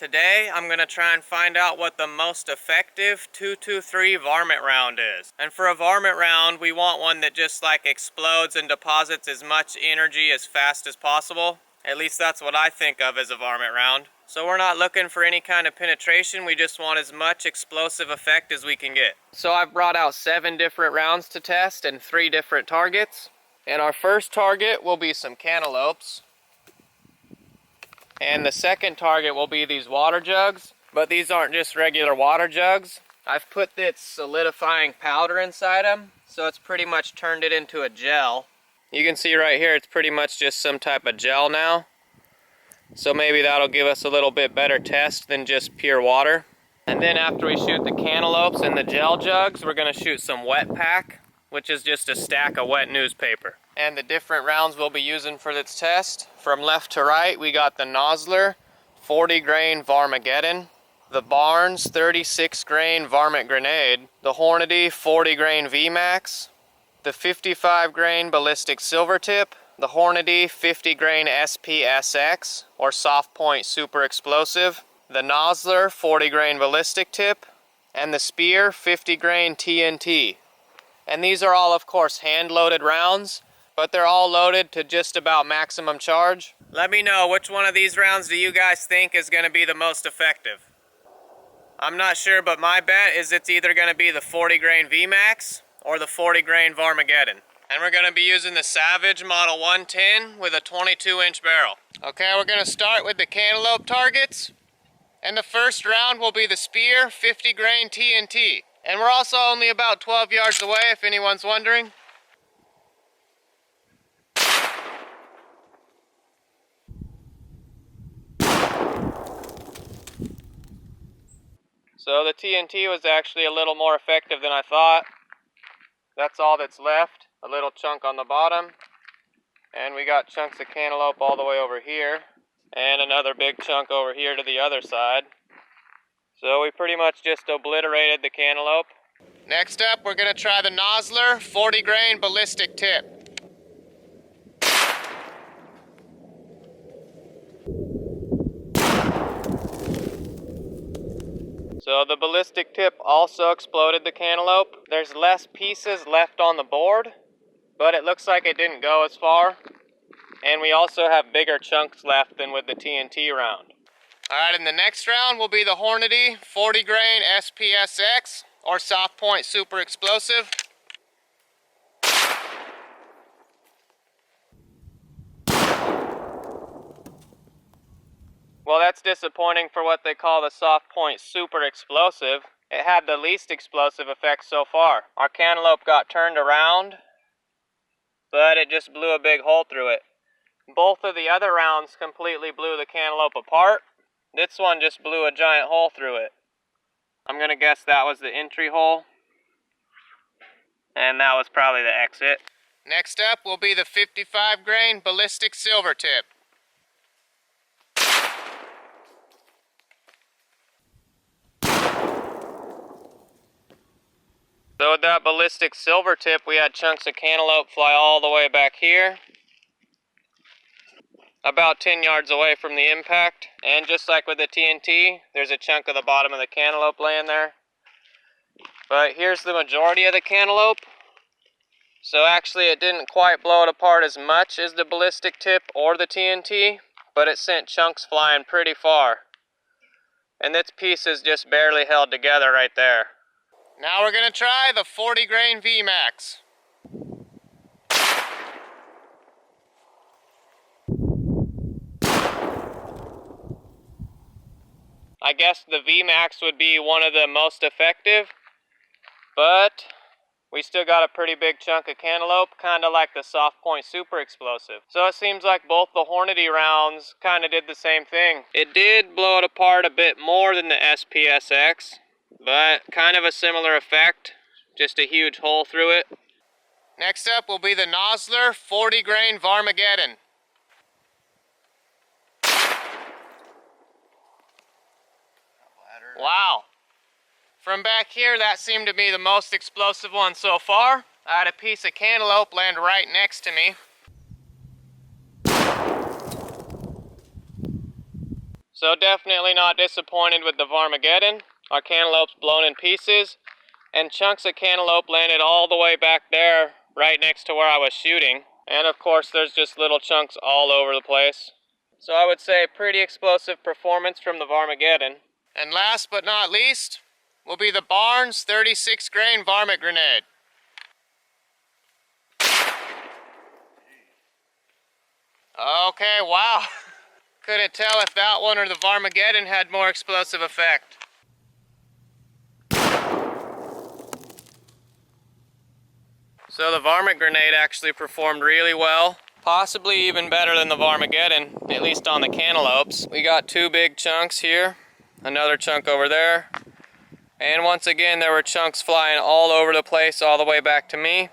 Today I'm going to try and find out what the most effective 223 varmint round is. And for a varmint round, we want one that just like explodes and deposits as much energy as fast as possible. At least that's what I think of as a varmint round. So we're not looking for any kind of penetration, we just want as much explosive effect as we can get. So I've brought out 7 different rounds to test and 3 different targets. And our first target will be some cantaloupes. And the second target will be these water jugs, but these aren't just regular water jugs. I've put this solidifying powder inside them, so it's pretty much turned it into a gel. You can see right here, it's pretty much just some type of gel now. So maybe that'll give us a little bit better test than just pure water. And then after we shoot the cantaloupes and the gel jugs, we're gonna shoot some wet pack, which is just a stack of wet newspaper. And the different rounds we'll be using for this test, from left to right, we got the Nosler 40 grain Varmageddon, the Barnes 36 grain Varmint Grenade, the Hornady 40 grain Vmax, the 55 grain Ballistic Silvertip, the Hornady 50 grain SPSX, or soft point super explosive, the Nosler 40 grain Ballistic Tip, and the Speer 50 grain TNT. And these are all, of course, hand-loaded rounds, but they're all loaded to just about maximum charge. Let me know, which one of these rounds do you guys think is going to be the most effective? I'm not sure, but my bet is it's either going to be the 40 grain Vmax or the 40 grain Varmageddon. And we're going to be using the Savage Model 110 with a 22-inch barrel. Okay, we're going to start with the cantaloupe targets. And the first round will be the Speer 50 grain TNT. And we're also only about 12 yards away, if anyone's wondering. So the TNT was actually a little more effective than I thought. That's all that's left, a little chunk on the bottom. And we got chunks of cantaloupe all the way over here, and another big chunk over here to the other side. So we pretty much just obliterated the cantaloupe. Next up, we're gonna try the Nosler 40 grain Ballistic Tip. So the Ballistic Tip also exploded the cantaloupe. There's less pieces left on the board, but it looks like it didn't go as far. And we also have bigger chunks left than with the TNT round. Alright, and the next round will be the Hornady 40 grain SPSX, or soft point super explosive. Well, that's disappointing for what they call the soft point super explosive. It had the least explosive effect so far. Our cantaloupe got turned around, but it just blew a big hole through it. Both of the other rounds completely blew the cantaloupe apart. This one just blew a giant hole through it. I'm gonna guess that was the entry hole, and that was probably the exit. Next up will be the 55 grain Ballistic Silvertip. So with that Ballistic Silvertip, we had chunks of cantaloupe fly all the way back here, about 10 yards away from the impact. And just like with the TNT, there's a chunk of the bottom of the cantaloupe laying there. But here's the majority of the cantaloupe. So actually it didn't quite blow it apart as much as the Ballistic Tip or the TNT, but it sent chunks flying pretty far. And this piece is just barely held together right there. Now we're gonna try the 40 grain Vmax. I guess the Vmax would be one of the most effective, but we still got a pretty big chunk of cantaloupe, kind of like the soft point super explosive. So it seems like both the Hornady rounds kind of did the same thing. It did blow it apart a bit more than the SPSX, but kind of a similar effect, just a huge hole through it. Next up will be the Nosler 40 grain Varmageddon. Wow. From back here, that seemed to be the most explosive one so far. I had a piece of cantaloupe land right next to me. So definitely not disappointed with the Varmageddon. Our cantaloupe's blown in pieces, and chunks of cantaloupe landed all the way back there, right next to where I was shooting. And of course there's just little chunks all over the place. So I would say pretty explosive performance from the Varmageddon. And last but not least will be the Barnes 36 grain Varmint Grenade. Okay, wow. Couldn't tell if that one or the Varmageddon had more explosive effect. So the Varmint Grenade actually performed really well. Possibly even better than the Varmageddon, at least on the cantaloupes. We got 2 big chunks here, another chunk over there. And once again, there were chunks flying all over the place, all the way back to me.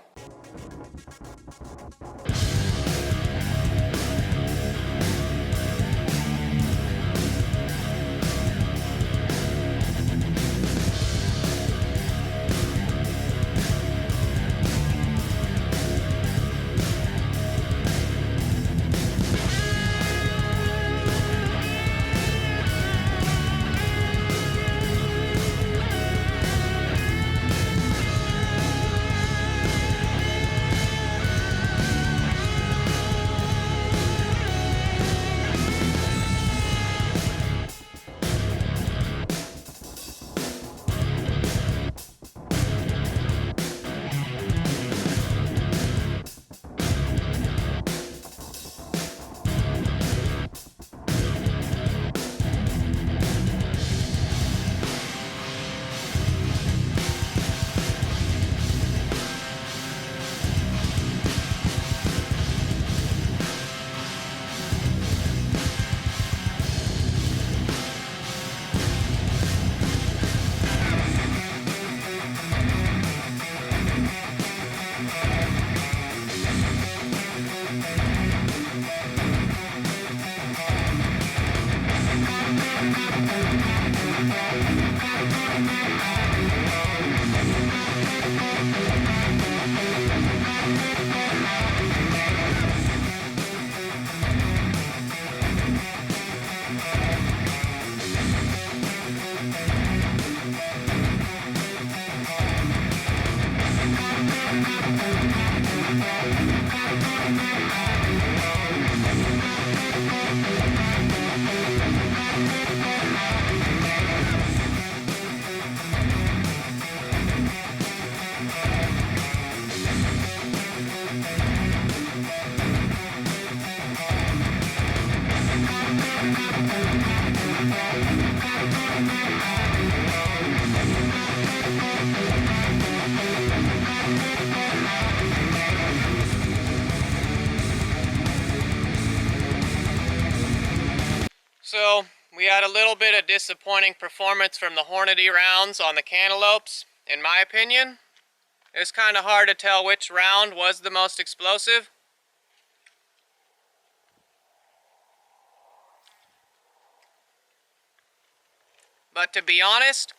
So we had a little bit of disappointing performance from the Hornady rounds on the cantaloupes, in my opinion. It was kind of hard to tell which round was the most explosive. But to be honest,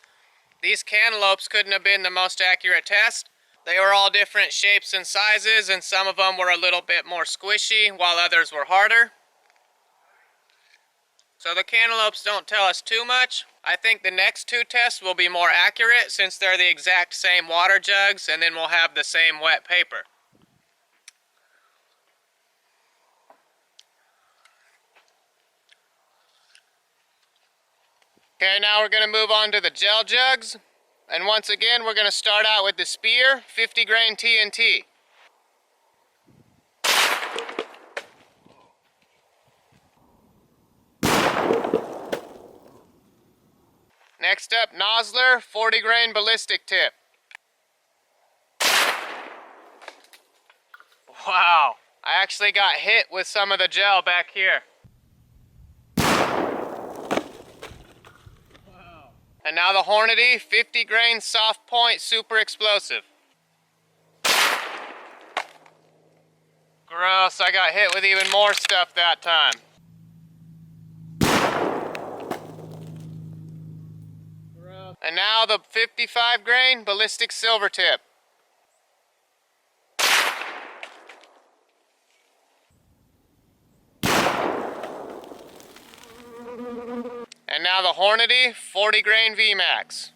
these cantaloupes couldn't have been the most accurate test. They were all different shapes and sizes, and some of them were a little bit more squishy, while others were harder. So the cantaloupes don't tell us too much. I think the next 2 tests will be more accurate since they're the exact same water jugs, and then we'll have the same wet paper. Okay, now we're going to move on to the gel jugs. And once again, we're going to start out with the Speer 50 grain TNT. Next up, Nosler 40 grain Ballistic Tip. Wow, I actually got hit with some of the gel back here. Wow. And now the Hornady 50 grain soft point super explosive. Gross, I got hit with even more stuff that time. And now the 55 grain Ballistic Silvertip. Now the Hornady 40 grain Vmax.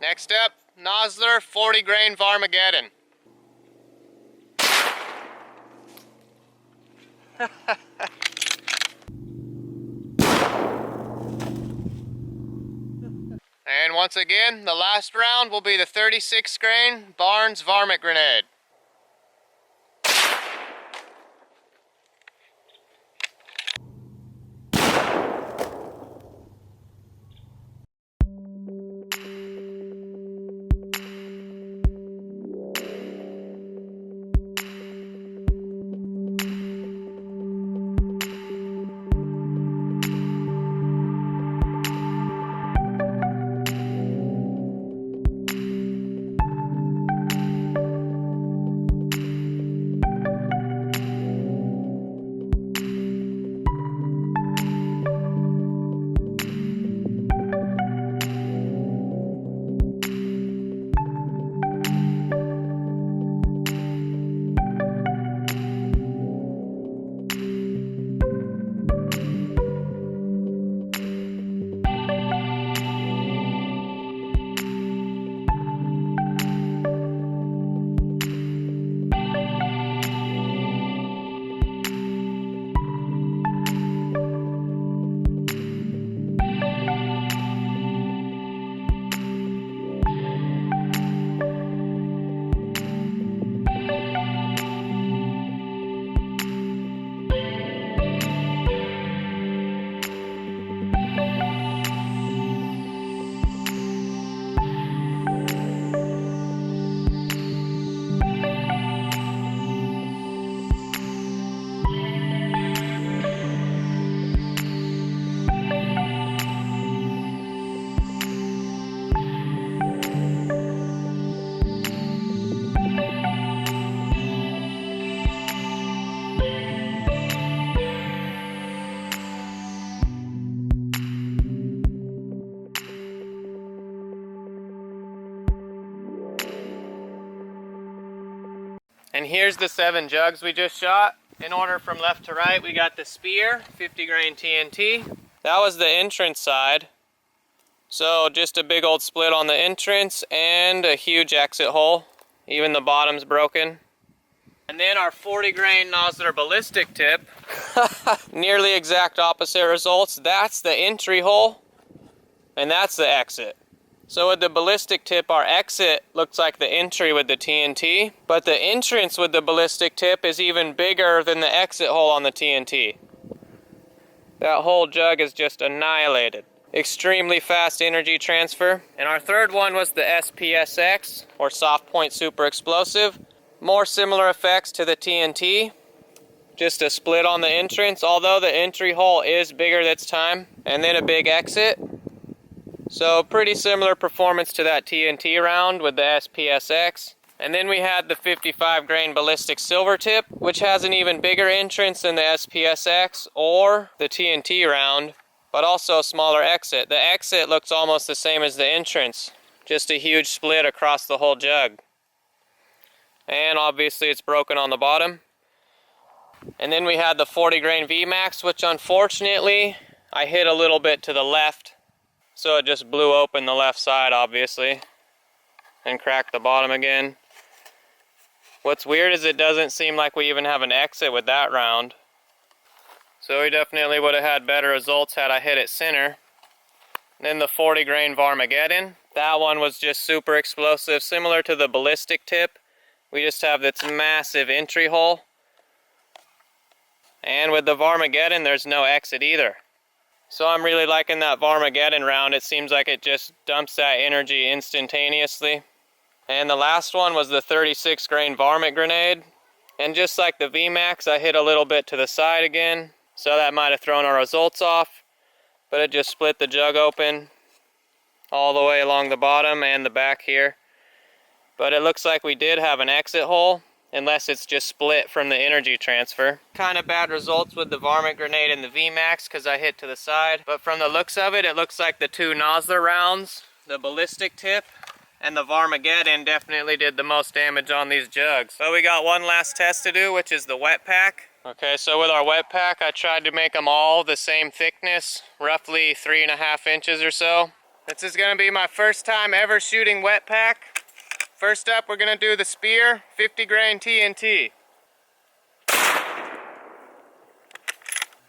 Next up, Nosler 40 grain Varmageddon. And once again, the last round will be the 36 grain Barnes Varmint Grenade. And here's the 7 jugs we just shot. In order from left to right, we got the Speer 50 grain TNT. That was the entrance side. So just a big old split on the entrance and a huge exit hole. Even the bottom's broken. And then our 40 grain Nosler Ballistic Tip. Nearly exact opposite results. That's the entry hole and that's the exit. So with the Ballistic Tip, our exit looks like the entry with the TNT, but the entrance with the Ballistic Tip is even bigger than the exit hole on the TNT. That whole jug is just annihilated. Extremely fast energy transfer. And our third one was the SPSX, or Soft Point Super Explosive. More similar effects to the TNT. Just a split on the entrance, although the entry hole is bigger this time. And then a big exit. So pretty similar performance to that TNT round with the SPSX. And then we had the 55 grain Ballistic Silvertip, which has an even bigger entrance than the SPSX or the TNT round, but also a smaller exit. The exit looks almost the same as the entrance, just a huge split across the whole jug. And obviously it's broken on the bottom. And then we had the 40 grain Vmax, which unfortunately I hit a little bit to the left. So it just blew open the left side, obviously, and cracked the bottom again. What's weird is it doesn't seem like we even have an exit with that round. So we definitely would have had better results had I hit it center. And then the 40 grain Varmageddon. That one was just super explosive, similar to the Ballistic Tip. We just have this massive entry hole. And with the Varmageddon, there's no exit either. So I'm really liking that Varmageddon round. It seems like it just dumps that energy instantaneously. And the last one was the 36 grain Varmint Grenade. And just like the Vmax, I hit a little bit to the side again. So that might have thrown our results off. But it just split the jug open all the way along the bottom and the back here. But it looks like we did have an exit hole, unless it's just split from the energy transfer. Kind of bad results with the Varmint Grenade and the Vmax because I hit to the side. But from the looks of it, it looks like the 2 Nosler rounds, the Ballistic Tip and the Varmageddon definitely did the most damage on these jugs. But we got one last test to do, which is the wet pack. Okay, so with our wet pack, I tried to make them all the same thickness, roughly 3.5 inches or so. This is gonna be my first time ever shooting wet pack. First up, we're gonna do the Speer 50 grain TNT.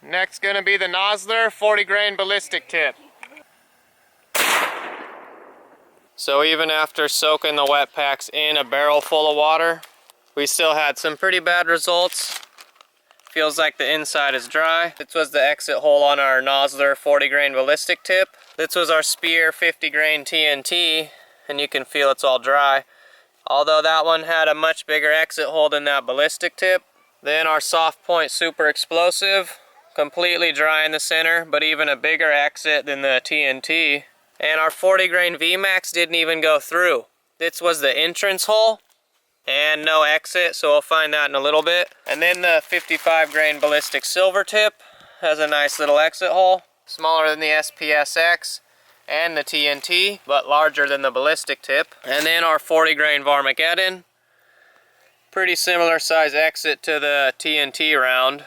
Next gonna be the Nosler 40 grain Ballistic Tip. So even after soaking the wet packs in a barrel full of water, we still had some pretty bad results. Feels like the inside is dry. This was the exit hole on our Nosler 40 grain Ballistic Tip. This was our Speer 50 grain TNT, and you can feel it's all dry. Although that one had a much bigger exit hole than that Ballistic Tip. Then our Soft Point Super Explosive, completely dry in the center, but even a bigger exit than the TNT. And our 40 grain Vmax didn't even go through. This was the entrance hole and no exit, so we'll find that in a little bit. And then the 55 grain Ballistic Silvertip has a nice little exit hole, smaller than the SPSX and the TNT, but larger than the Ballistic Tip. And then our 40 grain Varmageddon, pretty similar size exit to the TNT round,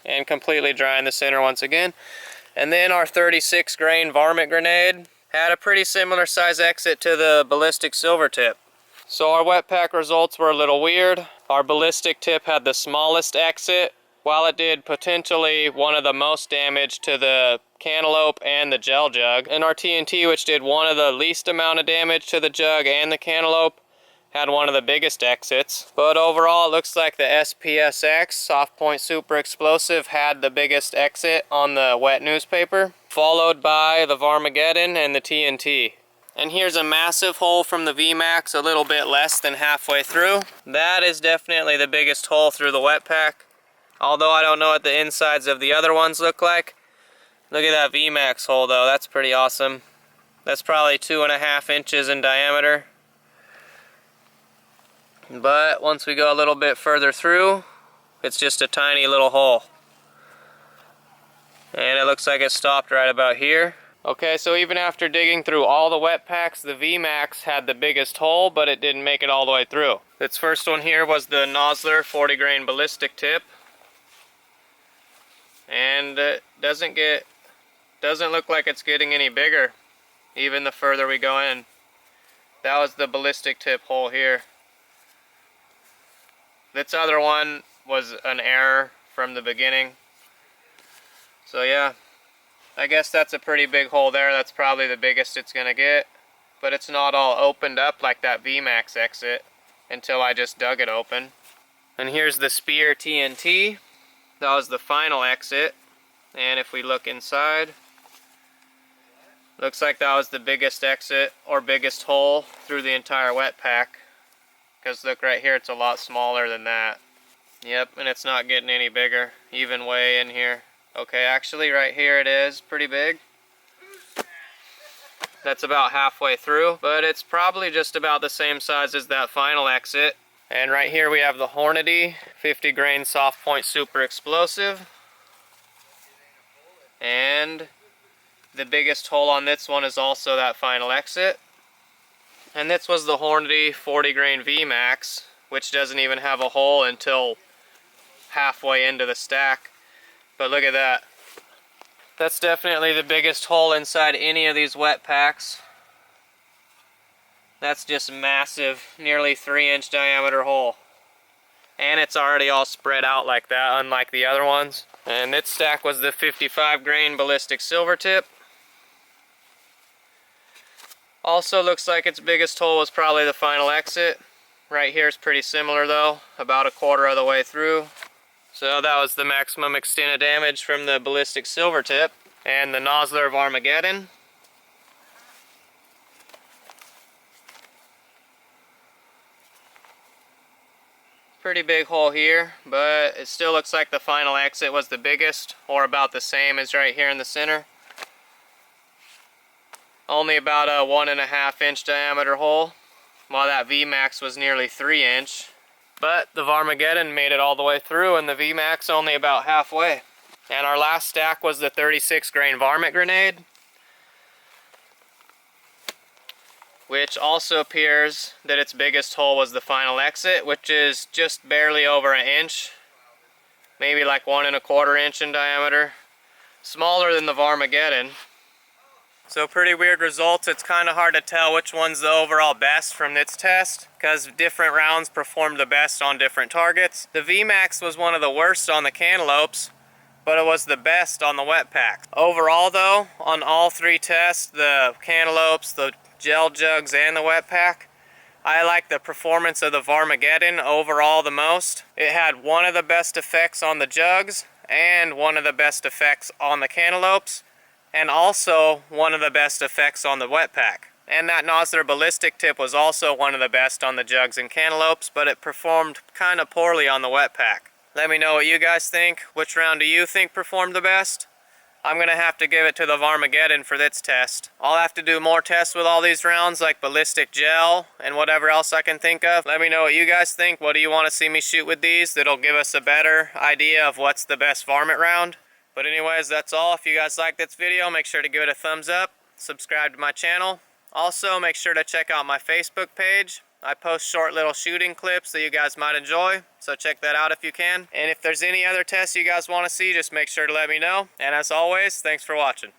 and completely dry in the center once again. And then our 36 grain Varmint Grenade had a pretty similar size exit to the Ballistic Silvertip. So our wet pack results were a little weird. Our Ballistic Tip had the smallest exit, while it did potentially one of the most damage to the Cantaloupe and the gel jug. And our TNT, which did one of the least amount of damage to the jug and the Cantaloupe, had one of the biggest exits. But overall, it looks like the SPSX, Soft Point Super Explosive, had the biggest exit on the wet newspaper, followed by the Varmageddon and the TNT. And here's a massive hole from the Vmax, a little bit less than halfway through. That is definitely the biggest hole through the wet pack. Although I don't know what the insides of the other ones look like. Look at that Vmax hole though, that's pretty awesome. That's probably 2.5 inches in diameter. But once we go a little bit further through, it's just a tiny little hole. And it looks like it stopped right about here. Okay, so even after digging through all the wet packs, the Vmax had the biggest hole, but it didn't make it all the way through. This first one here was the Nosler 40 grain Ballistic Tip. And it doesn't look like it's getting any bigger, even the further we go in. That was the Ballistic Tip hole here. This other one was an error from the beginning. So yeah, I guess that's a pretty big hole there. That's probably the biggest it's gonna get. But it's not all opened up like that Vmax exit until I just dug it open. And here's the Speer TNT. That was the final exit. And if we look inside, looks like that was the biggest exit or biggest hole through the entire wet pack. Because look right here, it's a lot smaller than that. Yep, and it's not getting any bigger, even way in here. Okay, actually right here it is pretty big. That's about halfway through, but it's probably just about the same size as that final exit. And right here we have the Hornady 50 grain Soft Point Super Explosive. And the biggest hole on this one is also that final exit. And this was the Hornady 40 grain Vmax, which doesn't even have a hole until halfway into the stack. But look at that. That's definitely the biggest hole inside any of these wet packs. That's just massive, nearly 3-inch diameter hole. And it's already all spread out like that, unlike the other ones. And this stack was the 55 grain Ballistic Silvertip. Also looks like its biggest hole was probably the final exit. Right here is pretty similar though, about 1/4 of the way through. So that was the maximum extent of damage from the Ballistic Silvertip. And the Nosler Varmageddon. Pretty big hole here, but it still looks like the final exit was the biggest, or about the same as right here in the center. Only about a 1.5-inch diameter hole, while that Vmax was nearly 3-inch. But the Varmageddon made it all the way through, and the Vmax only about halfway. And our last stack was the 36 grain Varmint Grenade. which also appears that its biggest hole was the final exit, which is just barely over an inch, maybe like 1¼ inch in diameter. Smaller than the Varmageddon. So pretty weird results. It's kind of hard to tell which one's the overall best from its test, because different rounds performed the best on different targets. The Vmax was one of the worst on the cantaloupes, but it was the best on the wet pack. Overall though, on all 3 tests, the cantaloupes, the gel jugs, and the wet pack, I like the performance of the Varmageddon overall the most. It had one of the best effects on the jugs, and one of the best effects on the cantaloupes, and also one of the best effects on the wet pack. And that Nosler Ballistic Tip was also one of the best on the jugs and cantaloupes, but it performed kind of poorly on the wet pack. Let me know what you guys think. Which round do you think performed the best? I'm going to have to give it to the Varmageddon for this test. I'll have to do more tests with all these rounds, like ballistic gel and whatever else I can think of. Let me know what you guys think. What do you want to see me shoot with these? That'll give us a better idea of what's the best varmint round. But anyways, that's all. If you guys like this video, make sure to give it a thumbs up. Subscribe to my channel. Also, make sure to check out my Facebook page. I post short little shooting clips that you guys might enjoy, so check that out if you can. And if there's any other tests you guys want to see, just make sure to let me know. And as always, thanks for watching.